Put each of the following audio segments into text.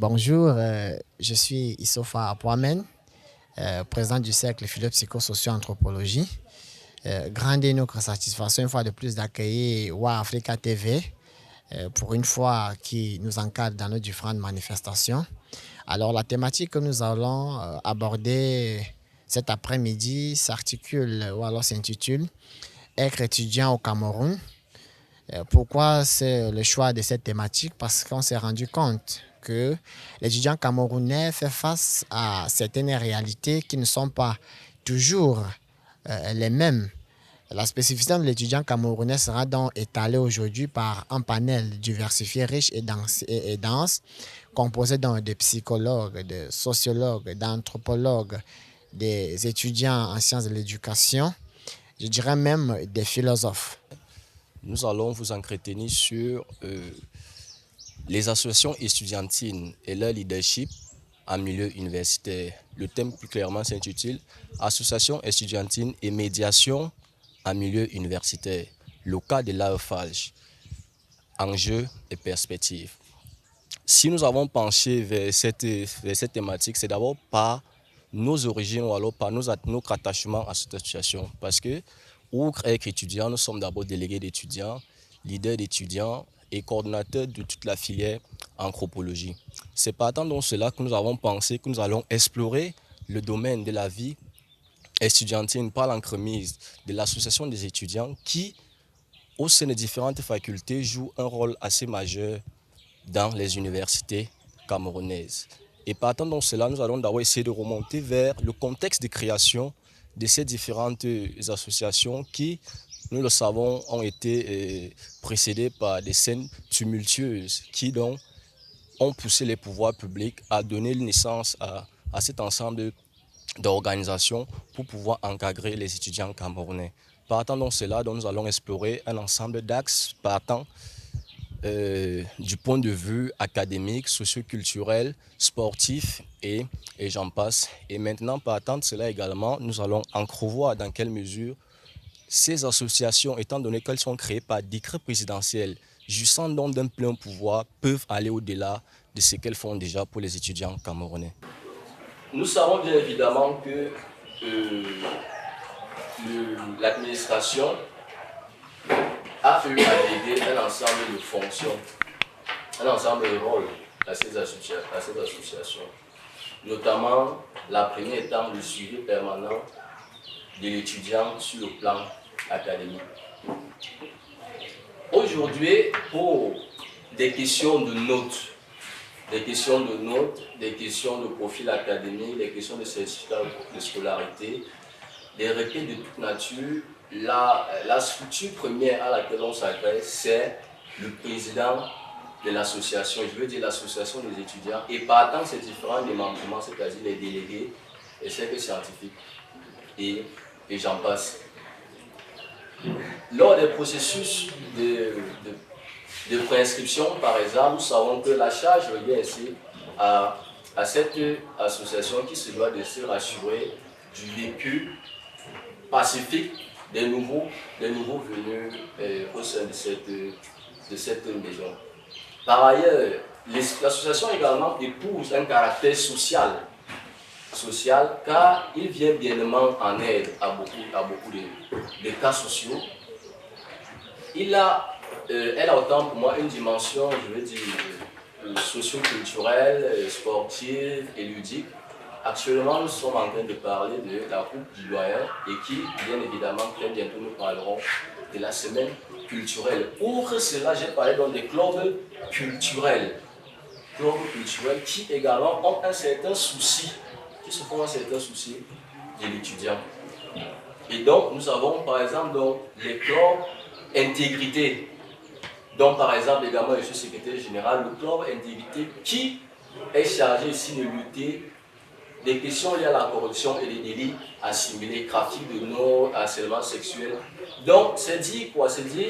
Bonjour, je suis Issofa Apouamen, président du cercle Philo-Psycho-Socio-Anthropologie. Grande est notre satisfaction une fois de plus d'accueillir WA Africa TV pour une fois qui nous encadre dans nos différentes manifestations. Alors la thématique que nous allons aborder cet après-midi s'articule ou alors s'intitule Être étudiant au Cameroun. Pourquoi c'est le choix de cette thématique? Parce qu'on s'est rendu compte que l'étudiant camerounais fait face à certaines réalités qui ne sont pas toujours les mêmes. La spécificité de l'étudiant camerounais sera donc étalée aujourd'hui par un panel diversifié, riche et dense, composé donc de psychologues, de sociologues, d'anthropologues, des étudiants en sciences de l'éducation, je dirais même des philosophes. Nous allons vous entretenir sur les associations estudiantines et leur leadership en milieu universitaire. Le thème plus clairement s'intitule Associations estudiantines et médiation en milieu universitaire. Le cas de l'AEFALJ, enjeux et perspectives. Si nous avons penché vers cette thématique, c'est d'abord par nos origines ou alors par notre attachement à cette association. Parce que, outre être étudiants, nous sommes d'abord délégués d'étudiants, leaders d'étudiants et coordonnateurs de toute la filière anthropologie. C'est partant de cela que nous avons pensé que nous allons explorer le domaine de la vie estudiantine par l'entremise de l'association des étudiants qui, au sein des différentes facultés, joue un rôle assez majeur dans les universités camerounaises. Et partant de cela, nous allons d'abord essayer de remonter vers le contexte de création de ces différentes associations qui, nous le savons, ont été précédées par des scènes tumultueuses qui donc ont poussé les pouvoirs publics à donner naissance à cet ensemble d'organisations pour pouvoir encadrer les étudiants camerounais. Partant de cela, donc, nous allons explorer un ensemble d'axes partant du point de vue académique, socioculturel, sportif et j'en passe. Et maintenant, partant de cela également, nous allons entrevoir dans quelle mesure ces associations, étant donné qu'elles sont créées par décret présidentiel, jouissant donc d'un plein pouvoir, peuvent aller au-delà de ce qu'elles font déjà pour les étudiants camerounais. Nous savons bien évidemment que l'administration a eu à dédier un ensemble de fonctions, un ensemble de rôles à ces associations, notamment la première étant le suivi permanent de l'étudiant sur le plan académique. Aujourd'hui, pour des questions de notes, des questions de profil académique, des questions de certificat de scolarité, des requêtes de toute nature, la structure première à laquelle on s'adresse, c'est le président de l'association, je veux dire l'association des étudiants, et partant de ces différents démembrements, c'est-à-dire les délégués, les cercles scientifiques, et j'en passe. Lors des processus de préinscription, par exemple, nous savons que la charge revient ici à cette association qui se doit de se rassurer du vécu pacifique des nouveaux venus au sein de cette maison. Par ailleurs, l'association également épouse un caractère social car il vient biennement en aide à beaucoup de cas sociaux. Elle a autant pour moi une dimension, je veux dire, socio-culturelle, sportive et ludique. Actuellement, nous sommes en train de parler de la coupe du doyen et qui, bien évidemment, très bientôt nous parlerons de la semaine culturelle. Outre cela, j'ai parlé donc des clubs culturels qui également ont un certain souci, qui se font un certain souci de l'étudiant. Et donc, nous avons par exemple donc, les clubs intégrité. Donc, par exemple, également, je suis secrétaire général, le club intégrité qui est chargé ici de lutter des questions liées à la corruption et les délits assimilés, trafic de normes, harcèlement sexuel. Donc, c'est dit quoi? C'est dit,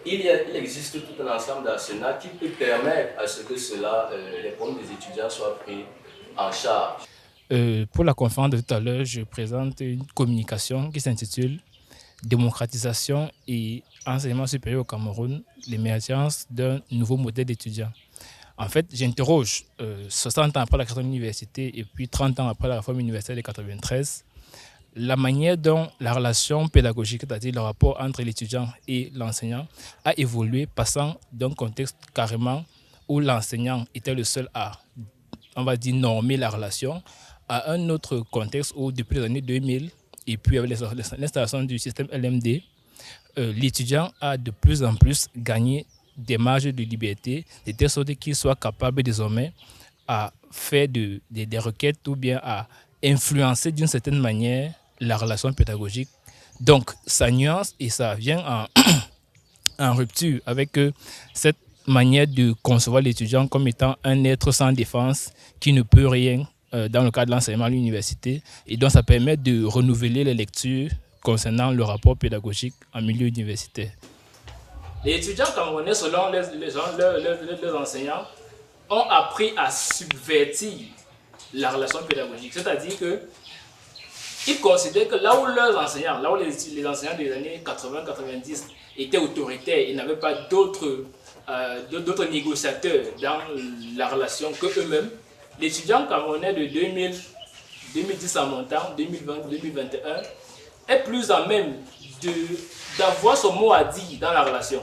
il existe tout un ensemble d'arsenal qui peut permettre à ce que les problèmes des étudiants soient pris en charge. Pour la conférence de tout à l'heure, je présente une communication qui s'intitule Démocratisation et enseignement supérieur au Cameroun, l'émergence d'un nouveau modèle d'étudiant. En fait, j'interroge 60 ans après la création de l'université et puis 30 ans après la réforme universitaire de 93, la manière dont la relation pédagogique, c'est-à-dire le rapport entre l'étudiant et l'enseignant, a évolué, passant d'un contexte carrément où l'enseignant était le seul à, on va dire, normer la relation, à un autre contexte où, depuis les années 2000, et puis avec l'installation du système LMD, l'étudiant a de plus en plus gagné des marges de liberté, de telle sorte qu'il soit capable désormais à faire des requêtes ou bien à influencer d'une certaine manière la relation pédagogique. Donc, ça nuance et ça vient en rupture avec cette manière de concevoir l'étudiant comme étant un être sans défense qui ne peut rien dans le cadre de l'enseignement à l'université. Et donc, ça permet de renouveler les lectures concernant le rapport pédagogique en milieu universitaire. Les étudiants camerounais, selon leurs enseignants, ont appris à subvertir la relation pédagogique. C'est-à-dire qu'ils considèrent que là où leurs enseignants, là où les enseignants des années 80-90 étaient autoritaires et n'avaient pas d'autres négociateurs dans la relation que eux-mêmes, l'étudiant camerounais de 2010 en montant, 2020-2021, est plus à même d'avoir son mot à dire dans la relation.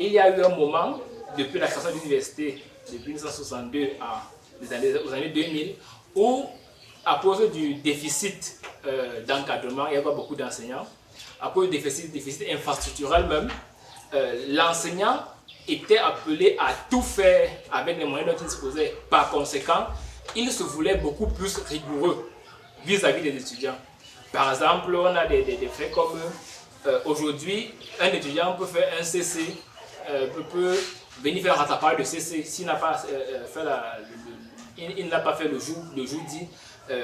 Il y a eu un moment, depuis la création de l'université, depuis 1962 aux années 2000, où, à cause du déficit d'encadrement, il n'y avait pas beaucoup d'enseignants, à cause du déficit infrastructurel même, l'enseignant était appelé à tout faire avec les moyens dont il disposait. Par conséquent, il se voulait beaucoup plus rigoureux vis-à-vis des étudiants. Par exemple, on a des faits comme aujourd'hui, un étudiant peut faire un CC, peut venir faire un rattrapage de CC s'il n'a pas il n'a pas fait le jour dit.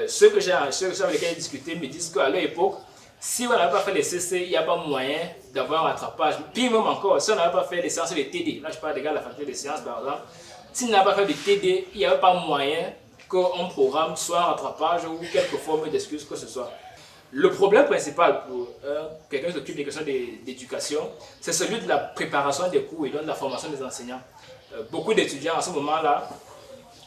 Ceux avec lesquels j'ai discuté me disent qu'à leur époque, si on n'avait pas fait les CC, il n'y a pas moyen d'avoir un rattrapage. Puis même encore, si on n'avait pas fait les séances de TD, là je parle des gars de la faculté des sciences par exemple, s'il n'avait pas fait de TD, il n'y avait pas moyen qu'un programme soit un rattrapage ou quelque forme d'excuse que ce soit. Le problème principal pour quelqu'un qui s'occupe des questions d'éducation, c'est celui de la préparation des cours et donc de la formation des enseignants. Beaucoup d'étudiants à ce moment-là,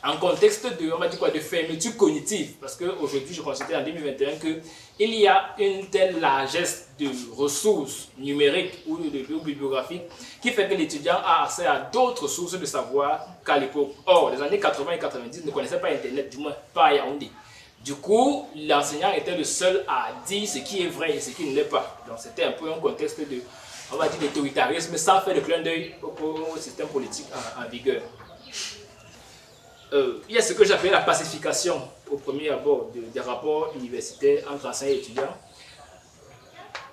en contexte de fermeture cognitive, parce qu'aujourd'hui je considère en 2021 qu'il y a une telle largesse de ressources numériques ou bibliographiques qui fait que l'étudiant a accès à d'autres sources de savoir qu'à l'époque. Or, les années 80 et 90 ne connaissaient pas Internet, du moins pas à Yaoundé. Du coup, l'enseignant était le seul à dire ce qui est vrai et ce qui ne l'est pas. Donc c'était un peu un contexte d'autoritarisme sans faire de clin d'œil au système politique en vigueur. Il y a ce que j'appelle la pacification au premier abord des rapports universitaires entre enseignants et étudiants.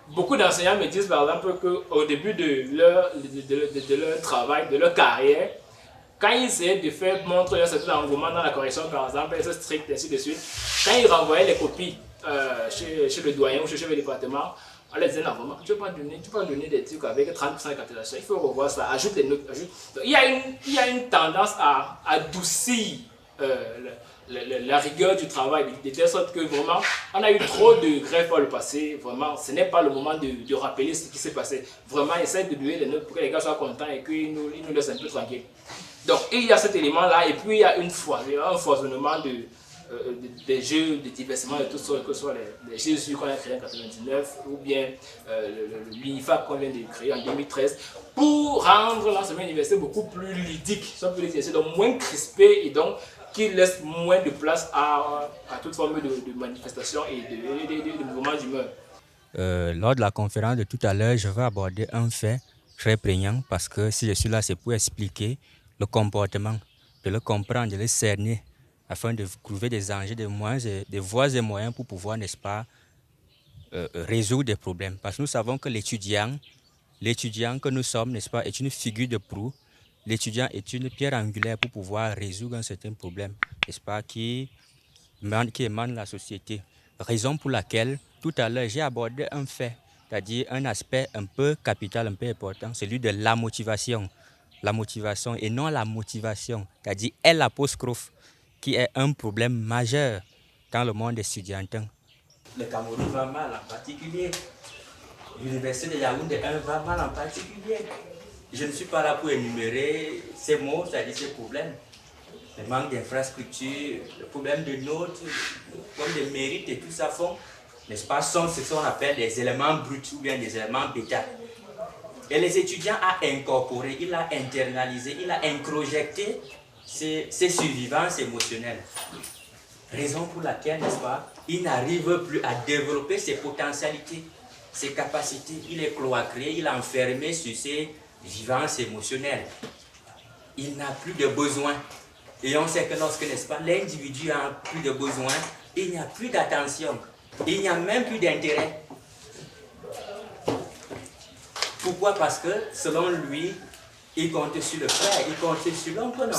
Beaucoup d'enseignants me disent par exemple qu'au début de leur travail, de leur carrière, quand ils essayaient de faire montrer un certain engouement dans la correction, par exemple, être strict, ainsi de suite, quand ils renvoyaient les copies chez le doyen ou chez le département, on leur disait non, vraiment, tu ne peux pas donner des trucs avec 30% de capitalisation, il faut revoir ça, ajoute les notes, ajoute. Donc, il y a une tendance à adoucir la rigueur du travail, de telle sorte que vraiment, on a eu trop de grèves par le passé, vraiment, ce n'est pas le moment de rappeler ce qui s'est passé. Vraiment, essaye de donner les notes pour que les gars soient contents et qu'ils nous laissent un peu tranquilles. Donc, il y a cet élément-là, et puis il y a un foisonnement des jeux de divertissement de toutes sortes, que ce soit les jeux qu'on a créés en 1999 ou bien l'UNIFAC qu'on vient de créer en 2013 pour rendre l'enseignement universitaire beaucoup plus ludique, donc moins crispé et donc qui laisse moins de place à toute forme de manifestation et de mouvements d'humeur. Lors de la conférence de tout à l'heure, je vais aborder un fait très prégnant parce que si je suis là, c'est pour expliquer le comportement, de le comprendre, de le cerner, afin de trouver des enjeux, des voies et moyens pour pouvoir, n'est-ce pas, résoudre des problèmes. Parce que nous savons que l'étudiant que nous sommes, n'est-ce pas, est une figure de proue. L'étudiant est une pierre angulaire pour pouvoir résoudre un certain problème, n'est-ce pas, qui émane de la société. Raison pour laquelle, tout à l'heure, j'ai abordé un fait, c'est-à-dire un aspect un peu capital, un peu important, celui de la motivation. La motivation et non la motivation, c'est-à-dire l'apostrophe, qui est un problème majeur dans le monde étudiantin. Le Cameroun va mal en particulier. L'université de Yaoundé 1 va mal en particulier. Je ne suis pas là pour énumérer ces mots, c'est-à-dire ces problèmes. le manque d'infrastructures, le problème de notes, le problème de mérite et tout ça font, n'est-ce pas, sont ce qu'on appelle des éléments bruts ou bien des éléments bêta. Et les étudiants ont incorporé, il a internalisé, il a introjecté ces survivances émotionnelles. Raison pour laquelle, n'est-ce pas, il n'arrive plus à développer ses potentialités, ses capacités. Il est cloîtré, il est enfermé sur ses vivances émotionnelles. Il n'a plus de besoins. Et on sait que lorsque, n'est-ce pas, l'individu a plus de besoins, il n'y a plus d'attention, il n'y a même plus d'intérêt. Pourquoi? Parce que, selon lui, il compte sur le frère, il compte sur l'oncle, non.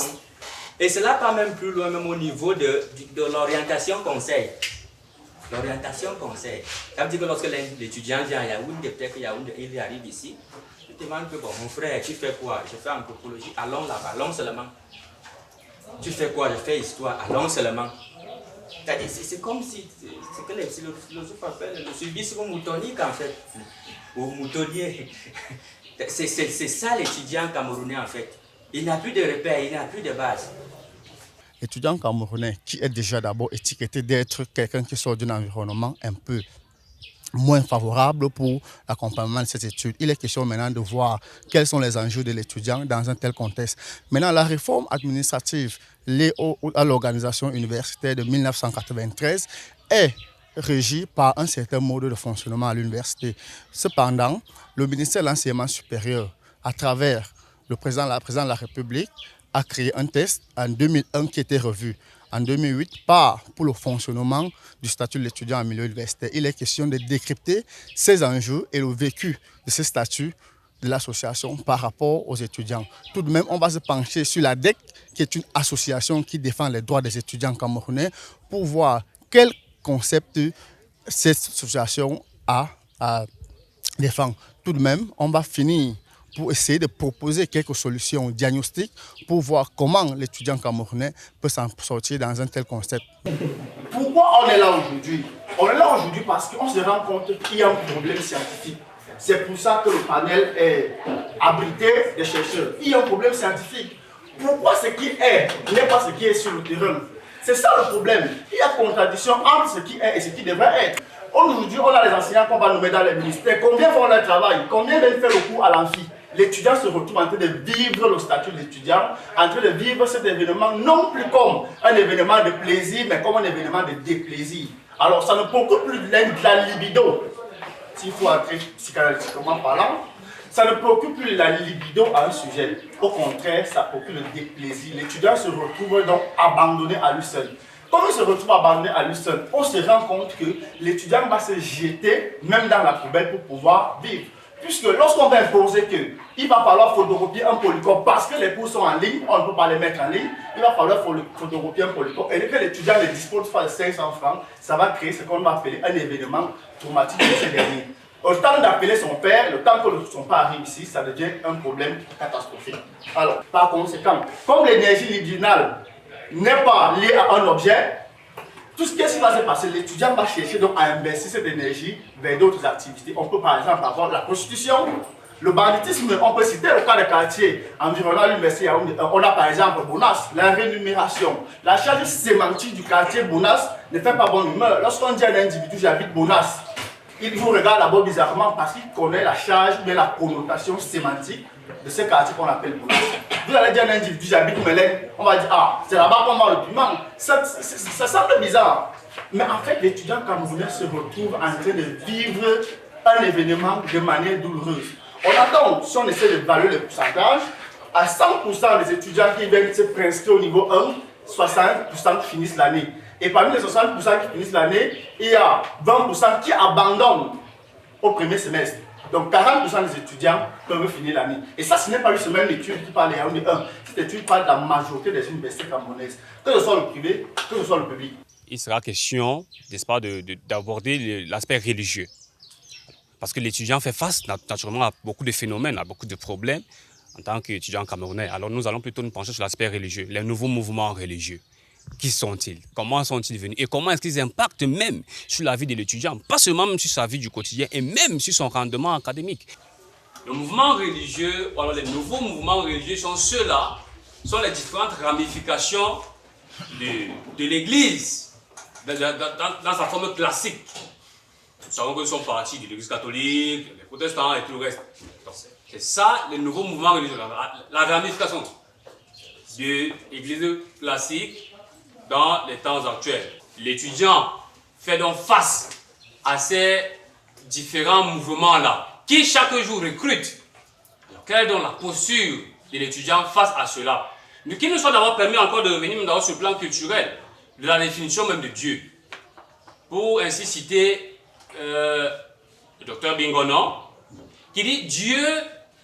Et cela part même plus loin, même au niveau de l'orientation conseil. L'orientation conseil. Ça veut dire que lorsque l'étudiant vient à Yaoundé, peut-être que Yaoundé, il arrive ici, je demande que, bon, mon frère, tu fais quoi? Je fais anthropologie, allons là-bas, allons seulement. Tu fais quoi? Je fais histoire, allons seulement. C'est comme si, c'est que les philosophes appellent le suivisme moutonique en fait, ou moutonnier. C'est ça l'étudiant camerounais en fait. Il n'a plus de repères, il n'a plus de base. L'étudiant camerounais qui est déjà d'abord étiqueté d'être quelqu'un qui sort d'un environnement un peu moins favorable pour l'accompagnement de cette étude. Il est question maintenant de voir quels sont les enjeux de l'étudiant dans un tel contexte. Maintenant, la réforme administrative liée à l'organisation universitaire de 1993 est régie par un certain mode de fonctionnement à l'université. Cependant, le ministère de l'Enseignement supérieur, à travers la président de la République, a créé un test en 2001 qui était revu en 2008 pour le fonctionnement du statut de l'étudiant en milieu universitaire. Il est question de décrypter ces enjeux et le vécu de ce statut de l'association par rapport aux étudiants. Tout de même, on va se pencher sur la DEC, qui est une association qui défend les droits des étudiants camerounais, pour voir quel concept cette association a à défendre. Tout de même, on va finir pour essayer de proposer quelques solutions diagnostiques pour voir comment l'étudiant camerounais peut s'en sortir dans un tel concept. Pourquoi on est là aujourd'hui? On est là aujourd'hui parce qu'on se rend compte qu'il y a un problème scientifique. C'est pour ça que le panel est abrité des chercheurs. Il y a un problème scientifique. Pourquoi ce qui est n'est pas ce qui est sur le terrain? C'est ça le problème. Il y a contradiction entre ce qui est et ce qui devrait être. Aujourd'hui, on a les enseignants qu'on va nommer dans les ministères. Combien font leur travail? Combien viennent faire le cours à l'amphi? L'étudiant se retrouve en train de vivre le statut d'étudiant, en train de vivre cet événement non plus comme un événement de plaisir, mais comme un événement de déplaisir. Alors, ça ne procure plus de la libido, s'il faut entrer psychanalytiquement parlant. Ça ne procure plus la libido à un sujet. Au contraire, ça procure le déplaisir. L'étudiant se retrouve donc abandonné à lui seul. Comme il se retrouve abandonné à lui seul, on se rend compte que l'étudiant va se jeter même dans la poubelle pour pouvoir vivre. Puisque lorsqu'on va imposer qu'il va falloir photocopier un polycope parce que les cours sont en ligne, on ne peut pas les mettre en ligne, il va falloir photocopier un polycope. Et que l'étudiant ne dispose pas de 500 francs, ça va créer ce qu'on va appeler un événement traumatique de ces derniers. Au temps d'appeler son père, le temps que son père arrive ici, ça devient un problème catastrophique. Alors, par conséquent, comme l'énergie libidinale n'est pas liée à un objet, tout ce qui va se passer, l'étudiant va chercher donc à investir cette énergie vers d'autres activités. On peut par exemple avoir la prostitution, le banditisme, on peut citer le cas des quartiers environnant l'université. On a par exemple Bonas, la rémunération. La charge sémantique du quartier Bonas ne fait pas bonne humeur. Lorsqu'on dit à un individu j'habite Bonas, il vous regarde d'abord bizarrement parce qu'il connaît la charge, mais la connotation sémantique de ce quartier qu'on appelle Bonas. Vous allez dire à un individu j'habite Mélène, on va dire ah, c'est là-bas qu'on va le piment. Ça semble bizarre. Mais en fait, l'étudiant camerounais se retrouve en train de vivre un événement de manière douloureuse. On attend, si on essaie d'évaluer le pourcentage, à 100% des étudiants qui viennent se préinscrire au niveau 1, 60% finissent l'année. Et parmi les 60% qui finissent l'année, il y a 20% qui abandonnent au premier semestre. Donc 40% des étudiants peuvent finir l'année. Et ça, ce n'est pas seulement l'étude qui parle de 1. Cette étude parle de la majorité des universités camerounaises, que ce soit le privé, que ce soit le public. Il sera question, n'est-ce pas, d'aborder l'aspect religieux. Parce que l'étudiant fait face naturellement à beaucoup de phénomènes, à beaucoup de problèmes en tant qu'étudiant camerounais. Alors nous allons plutôt nous pencher sur l'aspect religieux, les nouveaux mouvements religieux. Qui sont-ils? Comment sont-ils venus? Et comment est-ce qu'ils impactent même sur la vie de l'étudiant? Pas seulement même sur sa vie du quotidien et même sur son rendement académique. Le mouvement religieux, alors les nouveaux mouvements religieux sont ceux-là sont les différentes ramifications de l'Église dans sa forme classique. Nous savons que nous sommes partis de l'Église catholique, les protestants et tout le reste. C'est ça le nouveau mouvement religieux, la ramification de l'Église classique dans les temps actuels. L'étudiant fait donc face à ces différents mouvements-là, qui chaque jour recrutent. Alors, quelle est donc la posture de l'étudiant face à cela? Qui nous soit d'abord permis encore de revenir d'abord sur le plan culturel, de la définition même de Dieu. Pour ainsi citer le docteur Bingonon, qui dit Dieu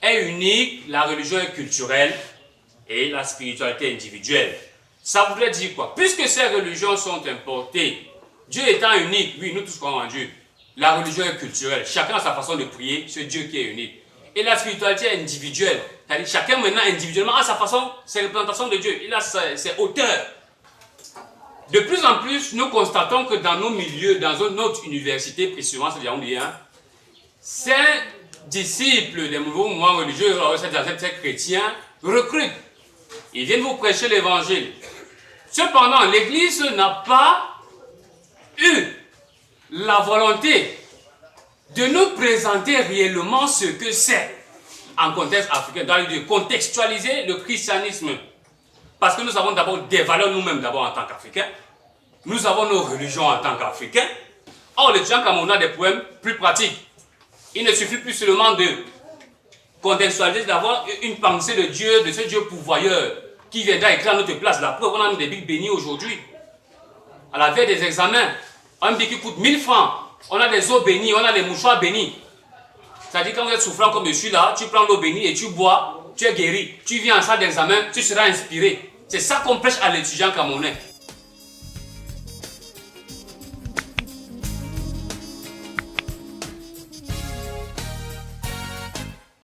est unique, la religion est culturelle et la spiritualité individuelle. Ça voudrait dire quoi? Puisque ces religions sont importées, Dieu étant unique, oui, nous tous croyons en Dieu. La religion est culturelle, chacun a sa façon de prier, c'est Dieu qui est unique. Et la spiritualité est individuelle, c'est-à-dire chacun maintenant individuellement a sa façon, ses représentations de Dieu, il a ses hauteurs. De plus en plus, nous constatons que dans nos milieux, dans notre université, précisément c'est Yaoundé, ces disciples des nouveaux mouvements religieux, ces chrétiens, recrutent. Ils viennent vous prêcher l'évangile. Cependant, l'Église n'a pas eu la volonté de nous présenter réellement ce que c'est en contexte africain, de contextualiser le christianisme. Parce que nous avons d'abord des valeurs nous-mêmes d'abord en tant qu'Africains. Nous avons nos religions en tant qu'Africains. Or, les gens comme on a des poèmes plus pratiques. Il ne suffit plus seulement de contextualiser, d'avoir une pensée de Dieu, de ce Dieu pourvoyeur, qui viendra écrire à notre place. La preuve, on a des bics bénis aujourd'hui. À la veille des examens, un bic qui coûte 1000 francs. On a des eaux bénies, on a des mouchoirs bénis. C'est-à-dire quand vous êtes souffrant comme je suis là, tu prends l'eau bénie et tu bois, tu es guéri. Tu viens en salle d'examen, tu seras inspiré. C'est ça qu'on prêche à l'étudiant camerounais.